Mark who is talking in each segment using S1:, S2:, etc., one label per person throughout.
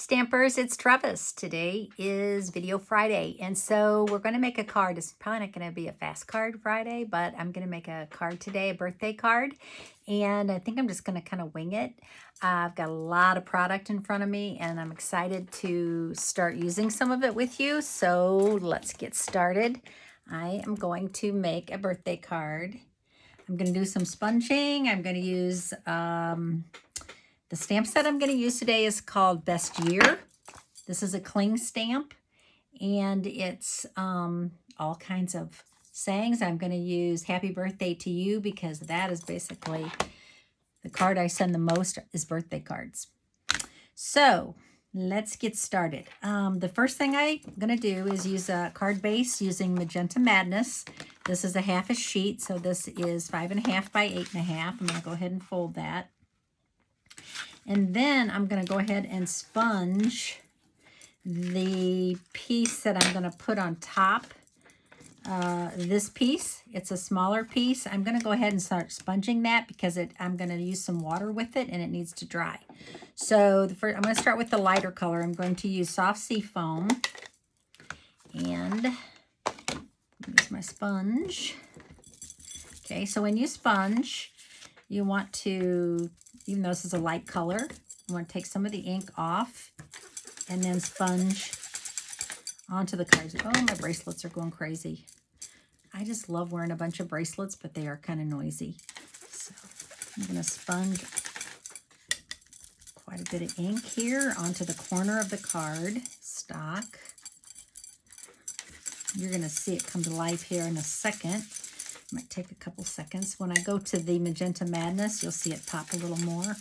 S1: Stampers, it's Trevis. Today is Video Friday, and so we're going to make a card. It's probably not going to be a fast card Friday, but I'm going to make a card today, a birthday card, and I think I'm just going to kind of wing it. I've got a lot of product in front of me, and I'm excited to start using some of it with you, so let's get started. I am going to make a birthday card. I'm going to do some sponging. I'm going to use... the stamp set I'm going to use today is called Best Year. This is a cling stamp, and it's all kinds of sayings. I'm going to use Happy Birthday to You because that is basically the card I send the most is birthday cards. So let's get started. The first thing I'm going to do is use a card base using Magenta Madness. This is a half a sheet, so this is 5.5 by 8.5. I'm going to go ahead and fold that. And then I'm going to go ahead and sponge the piece that I'm going to put on top. This piece, it's a smaller piece. I'm going to go ahead and start sponging that because I'm going to use some water with it and it needs to dry. So I'm going to start with the lighter color. I'm going to use soft sea foam. And use my sponge. Okay, so when you sponge, you want to... Even though this is a light color, you want to take some of the ink off and then sponge onto the cards. Oh, my bracelets are going crazy. I just love wearing a bunch of bracelets, but they are kind of noisy. So I'm going to sponge quite a bit of ink here onto the corner of the card stock. You're going to see it come to life here in a second. Might take a couple seconds. When I go to the Magenta Madness, you'll see it pop a little more.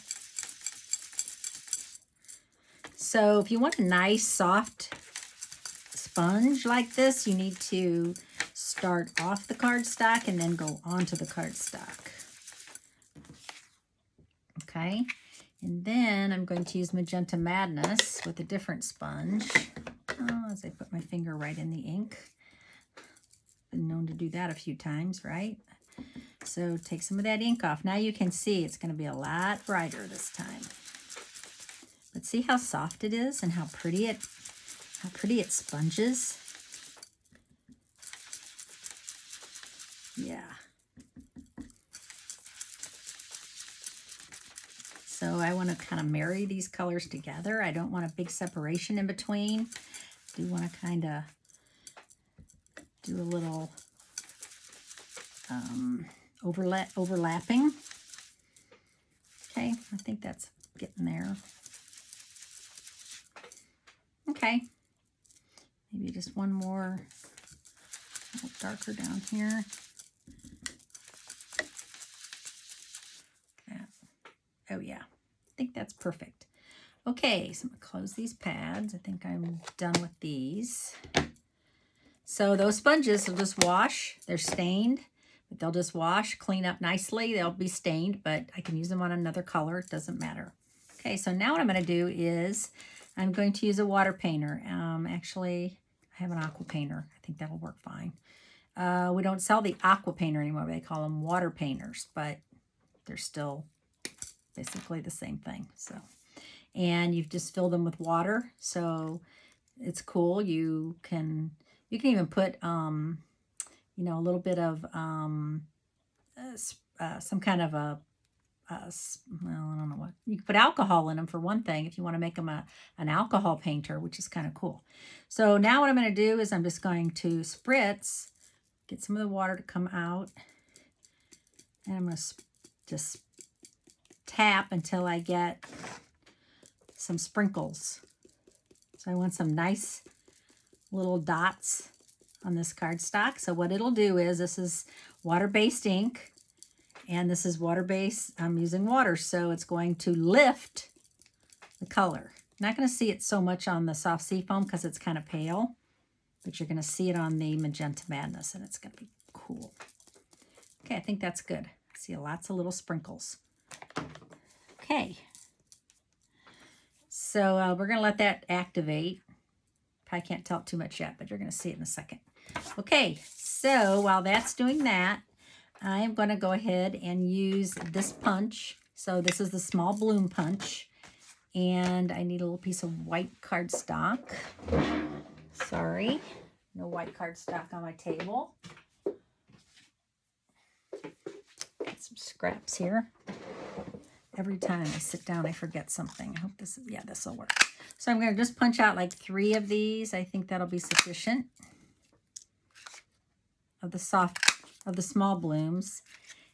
S1: So if you want a nice, soft sponge like this, you need to start off the cardstock and then go onto the cardstock. Okay, and then I'm going to use Magenta Madness with a different sponge. Oh, as I put my finger right in the ink. Been known to do that a few times, right? So take some of that ink off. Now you can see it's going to be a lot brighter this time. But see how soft it is and how pretty it sponges. Yeah. So I want to kind of marry these colors together. I don't want a big separation in between. I do want to kind of do a little overlapping. Okay, I think that's getting there. Okay, maybe just one more, a little darker down here. That. Oh yeah, I think that's perfect. Okay, so I'm gonna close these pads. I think I'm done with these. So those sponges will just wash. They're stained, but they'll just wash, clean up nicely. They'll be stained, but I can use them on another color. It doesn't matter. Okay, so now what I'm going to do is I'm going to use a water painter. Actually, I have an aqua painter. I think that'll work fine. We don't sell the aqua painter anymore. They call them water painters, but they're still basically the same thing. So, and you've just filled them with water, so it's cool. You can even put, you know, a little bit of some kind of a, well, I don't know what. You can put alcohol in them for one thing if you want to make them an alcohol painter, which is kind of cool. So now what I'm going to do is I'm just going to spritz, get some of the water to come out, and I'm going to just tap until I get some sprinkles. So I want some nice little dots on this cardstock. So what it'll do is, this is water-based ink, and this is water-based. I'm using water, so it's going to lift the color. Not going to see it so much on the soft sea foam because it's kind of pale, but you're going to see it on the Magenta Madness, and it's going to be cool. Okay, I think that's good. I see lots of little sprinkles. Okay, so we're going to let that activate. Probably can't tell it too much yet, but you're going to see it in a second. Okay, so while that's doing that, I am going to go ahead and use this punch. So this is the small bloom punch, And I need a little piece of white cardstock. Sorry, no white cardstock on my table. Got some scraps here. Every time I sit down, I forget something. I hope this will work. So I'm going to just punch out like 3 of these. I think that'll be sufficient of the small blooms.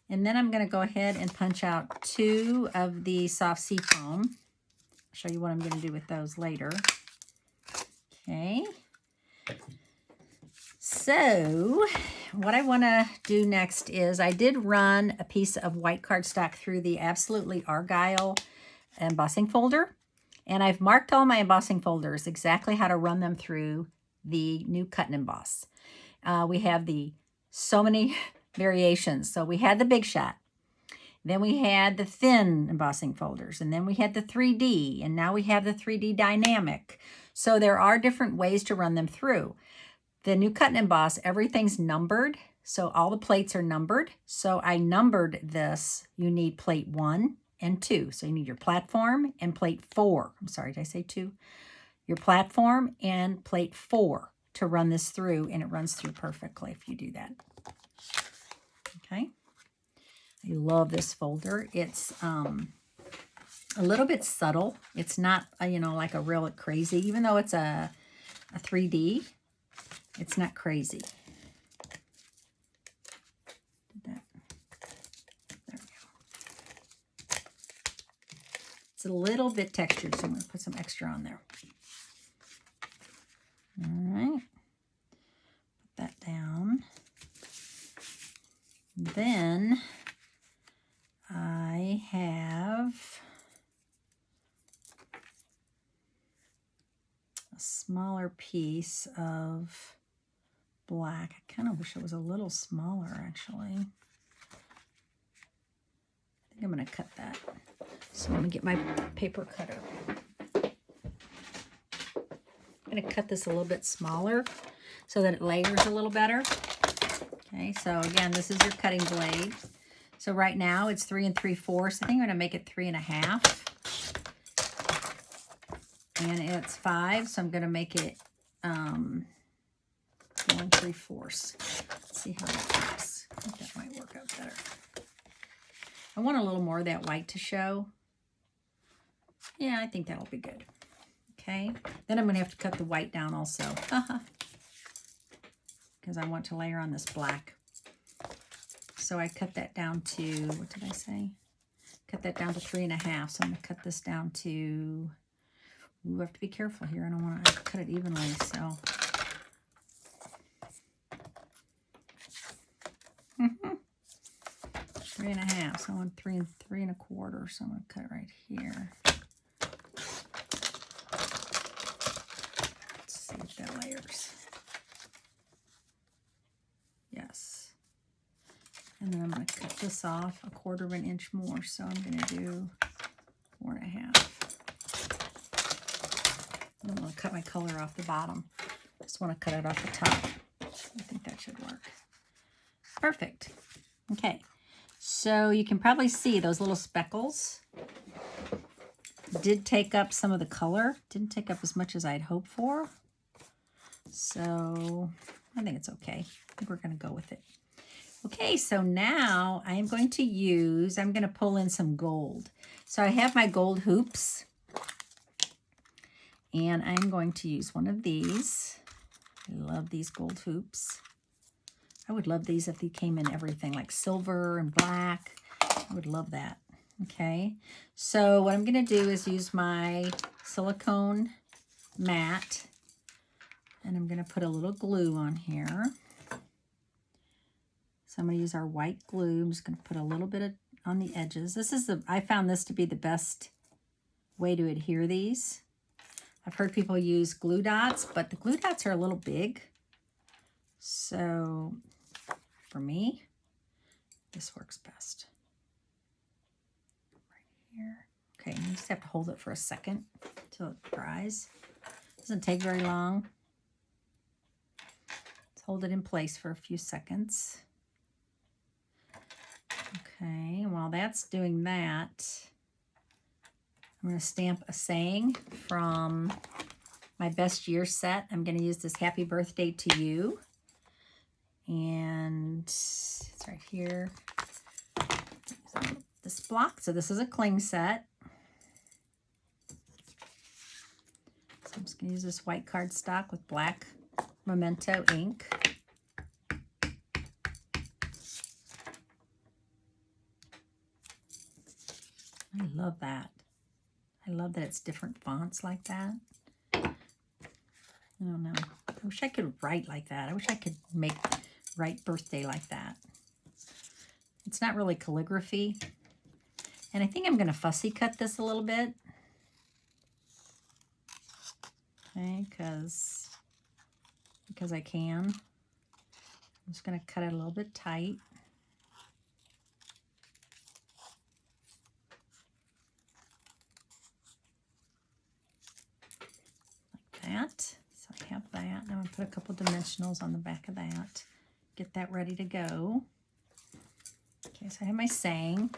S1: And then I'm going to go ahead and punch out 2 of the soft seafoam. I'll show you what I'm going to do with those later. Okay. So what I want to do next is I did run a piece of white cardstock through the Absolutely Argyle embossing folder. And I've marked all my embossing folders exactly how to run them through the new cut and emboss. We have so many variations. So we had the Big Shot. Then we had the thin embossing folders. And then we had the 3D. And now we have the 3D dynamic. So there are different ways to run them through. The new cut and emboss, everything's numbered. So all the plates are numbered. So I numbered this. You need plate 1 and 2. So you need your platform and plate 4. I'm sorry, did I say 2? Your platform and plate 4 to run this through, and it runs through perfectly if you do that. Okay. I love this folder. It's a little bit subtle. It's not, like a real crazy, even though it's a 3D, it's not crazy. There we go. It's a little bit textured, so I'm going to put some extra on there. All right. Put that down. Then I have a smaller piece of black. I kind of wish it was a little smaller, actually. I think I'm going to cut that. So I'm going to get my paper cutter. I'm going to cut this a little bit smaller so that it layers a little better. Okay, so again, this is your cutting blade. So right now it's 3 3/4. I think I'm going to make it 3 1/2. And it's 5, so I'm going to make it 4 3/4. Let's see how that works. I think that might work out better. I want a little more of that white to show. Yeah, I think that'll be good. Okay, then I'm going to have to cut the white down also. Because I want to layer on this black. So I cut that down to, what did I say? Cut that down to 3 1/2. So I'm going to cut this down to, we have to be careful here. I don't want to cut it evenly, so. 3 1/2. So I want 3 3/4. So I'm going to cut it right here. Let's see if that layers. Yes. And then I'm going to cut this off 1/4 inch more. So I'm going to do 4 1/2. I don't want to cut my color off the bottom. I just want to cut it off the top. I think that should work. Perfect. Okay. So you can probably see those little speckles did take up some of the color. Didn't take up as much as I'd hoped for. So I think it's okay. I think we're going to go with it. Okay, so now I'm going to pull in some gold. So I have my gold hoops. And I'm going to use one of these. I love these gold hoops. I would love these if they came in everything, like silver and black. I would love that. Okay, so what I'm going to do is use my silicone mat. And I'm going to put a little glue on here. So I'm going to use our white glue. I'm just going to put a little bit on the edges. I found this to be the best way to adhere these. I've heard people use glue dots, but the glue dots are a little big. So for me, this works best. Right here. Okay, you just have to hold it for a second until it dries. Doesn't take very long. Let's hold it in place for a few seconds. Okay, while that's doing that, I'm going to stamp a saying from my best year set. I'm going to use this Happy Birthday to You. And it's right here. This block. So this is a cling set. So I'm just going to use this white cardstock with black Memento ink. I love that. I love that it's different fonts like that. I don't know. I wish I could write like that. I wish I could write birthday like that. It's not really calligraphy. And I think I'm going to fussy cut this a little bit. Okay, because I can. I'm just going to cut it a little bit tight. That. So I have that. Now I'm going to put a couple dimensionals on the back of that. Get that ready to go. Okay, so I have my saying.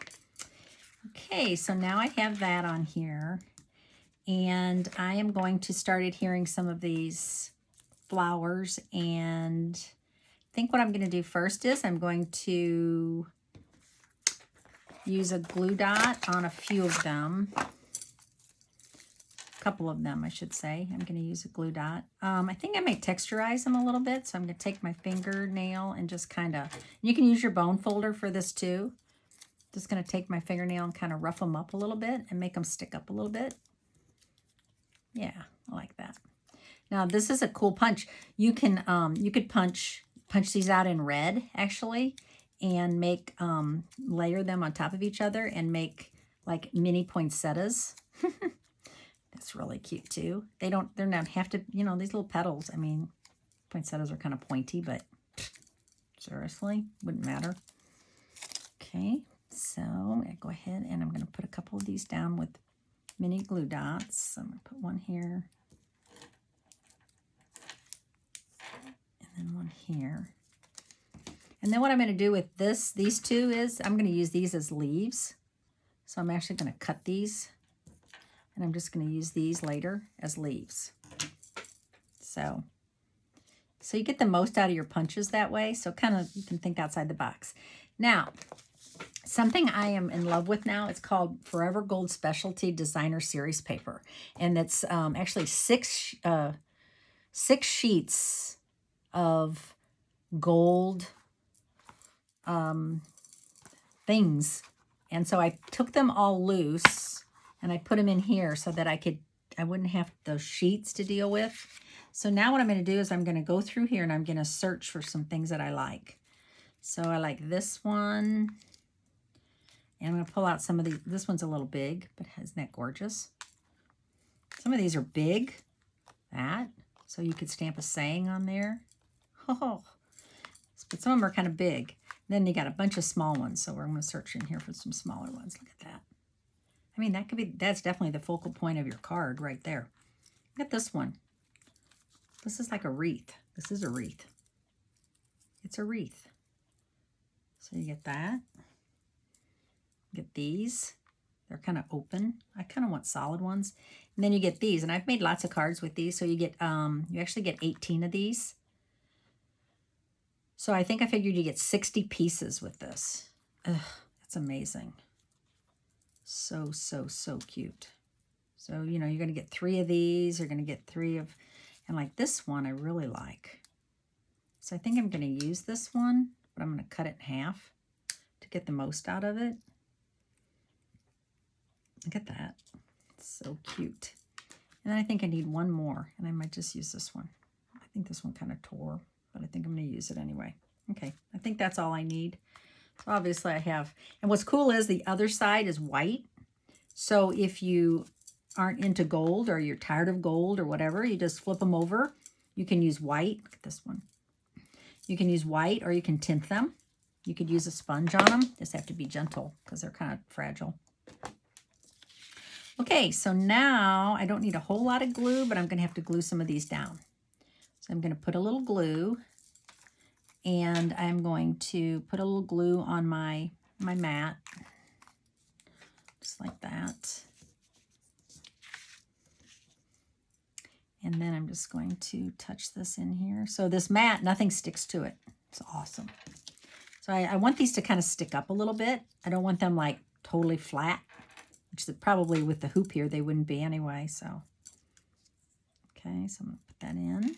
S1: Okay, so now I have that on here. And I am going to start adhering some of these flowers. And I think what I'm going to do first is I'm going to use a glue dot on a few of them. Couple of them, I should say. I'm going to use a glue dot. I think I may texturize them a little bit, so I'm going to take my fingernail and just kind of, you can use your bone folder for this too. Just going to take my fingernail and kind of rough them up a little bit and make them stick up a little bit. Yeah, I like that. Now this is a cool punch. You can you could punch these out in red actually, and make layer them on top of each other and make like mini poinsettias. That's really cute too. They're not have to, you know, these little petals. I mean, poinsettias are kind of pointy, but seriously, wouldn't matter. Okay, so I'm going to go ahead and I'm going to put a couple of these down with mini glue dots. So I'm going to put one here. And then one here. And then what I'm going to do with these two is I'm going to use these as leaves. So I'm actually going to cut these. And I'm just going to use these later as leaves. So you get the most out of your punches that way. So kind of you can think outside the box. Now, something I am in love with now, it's called Forever Gold Specialty Designer Series Paper. And it's actually six sheets of gold things. And so I took them all loose. And I put them in here so that I wouldn't have those sheets to deal with. So now what I'm going to do is I'm going to go through here and I'm going to search for some things that I like. So I like this one. And I'm going to pull out some of these. This one's a little big, but isn't that gorgeous? Some of these are big. That. So you could stamp a saying on there. Oh, but some of them are kind of big. Then you got a bunch of small ones. So we're going to search in here for some smaller ones. Look at that. I mean, that's definitely the focal point of your card right there. Look at this one. This is like a wreath. This is a wreath. It's a wreath. So you get that. Get these. They're kind of open. I kind of want solid ones. And then you get these. And I've made lots of cards with these. So you get, you actually get 18 of these. So I think I figured you get 60 pieces with this. Ugh, that's amazing. So, so, so cute. So, you know, you're going to get 3 of these. You're going to get 3 of, and like this one I really like. So I think I'm going to use this one, but I'm going to cut it in half to get the most out of it. Look at that. It's so cute. And then I think I need one more, and I might just use this one. I think this one kind of tore, but I think I'm going to use it anyway. Okay, I think that's all I need. So obviously I have, and what's cool is the other side is white. So if you aren't into gold or you're tired of gold or whatever, you just flip them over. You can use white. Look at this one. You can use white or you can tint them. You could use a sponge on them. Just have to be gentle because they're kind of fragile. Okay, so now I don't need a whole lot of glue, but I'm going to have to glue some of these down. So I'm going to put a little glue. And I'm going to put a little glue on my mat, just like that. And then I'm just going to touch this in here. So this mat, nothing sticks to it. It's awesome. So I want these to kind of stick up a little bit. I don't want them like totally flat, which is probably with the hoop here, they wouldn't be anyway. So, okay, so I'm going to put that in.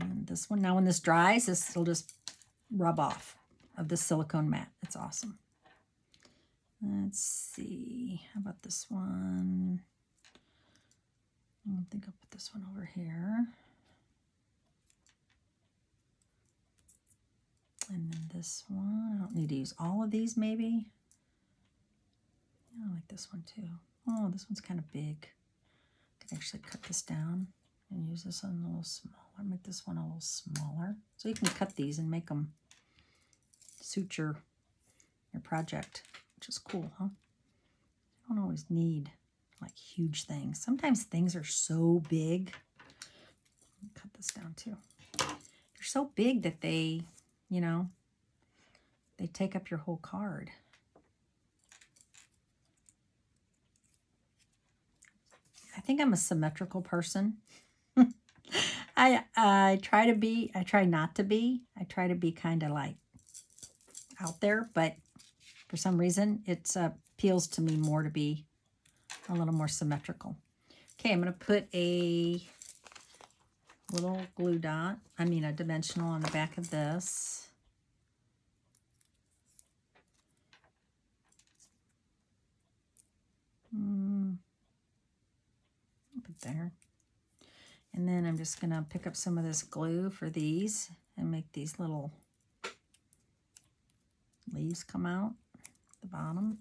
S1: And this one, now when this dries, this will just rub off of the silicone mat. It's awesome. Let's see, how about this one? I think I'll put this one over here. And then this one, I don't need to use all of these maybe. Yeah, I like this one too. Oh, this one's kind of big. I could actually cut this down and use this one a little smaller. Make this one a little smaller. So you can cut these and make them suit your project, which is cool, huh? You don't always need like huge things. Sometimes things are so big. Cut this down too. They're so big that they, you know, they take up your whole card. I think I'm a symmetrical person. I try to be, I try not to be. I try to be kind of like out there, but for some reason it appeals to me more to be a little more symmetrical. Okay, I'm going to put a little glue dot, a dimensional on the back of this. Put there. And then I'm just going to pick up some of this glue for these and make these little leaves come out at the bottom.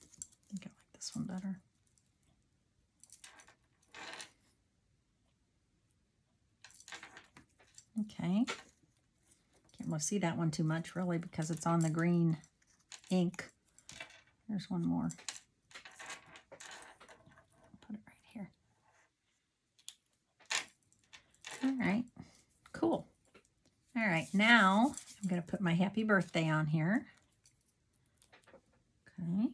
S1: I think I like this one better. Okay. Can't really see that one too much really because it's on the green ink. There's one more. Put it right here. All right, cool. All right, now I'm going to put my happy birthday on here. Okay.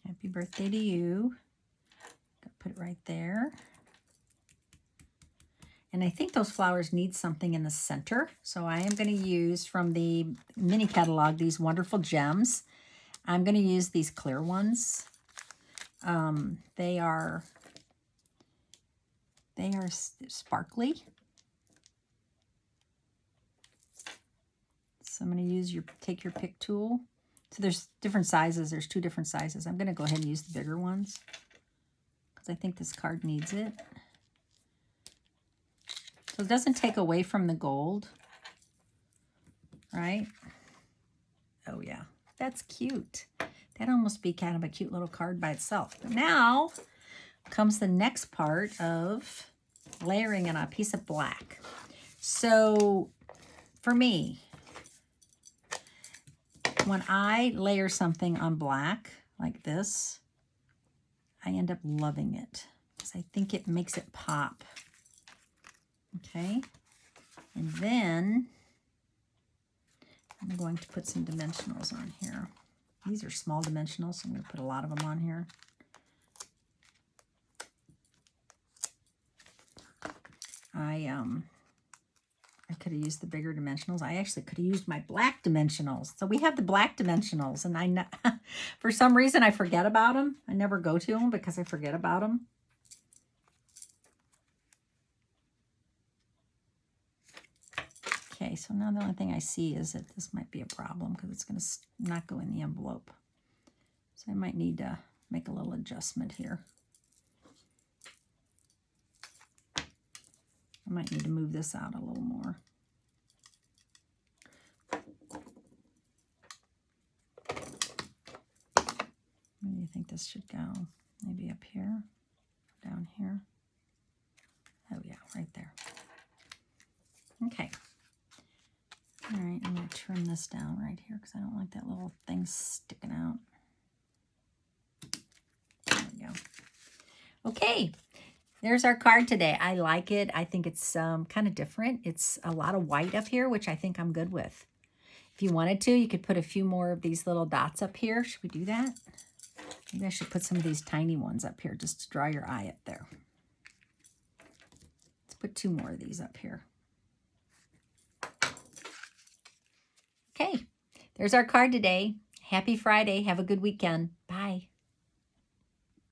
S1: Happy birthday to you. Put it right there. And I think those flowers need something in the center. So I am going to use from the mini catalog these wonderful gems. I'm going to use these clear ones. They are sparkly. So I'm going to use take your pick tool. So there's different sizes. There's 2 different sizes. I'm going to go ahead and use the bigger ones because I think this card needs it. So it doesn't take away from the gold, right? Oh yeah, that's cute. That'd almost be kind of a cute little card by itself. But now comes the next part of layering in a piece of black. So for me, when I layer something on black like this, I end up loving it because I think it makes it pop. Okay, and then I'm going to put some dimensionals on here. These are small dimensionals, so I'm going to put a lot of them on here. I could have used the bigger dimensionals. I actually could have used my black dimensionals. So we have the black dimensionals, and I know, for some reason I forget about them. I never go to them because I forget about them. Okay, so now the only thing I see is that this might be a problem because it's going to not go in the envelope. So I might need to make a little adjustment here. I might need to move this out a little more. Where do you think this should go? Maybe up here, down here. Oh yeah, right there. Okay. All right, I'm going to trim this down right here because I don't like that little thing sticking out. There we go. Okay, there's our card today. I like it. I think it's kind of different. It's a lot of white up here, which I think I'm good with. If you wanted to, you could put a few more of these little dots up here. Should we do that? Maybe I should put some of these tiny ones up here just to draw your eye up there. Let's put 2 more of these up here. Okay, there's our card today. Happy Friday. Have a good weekend. Bye.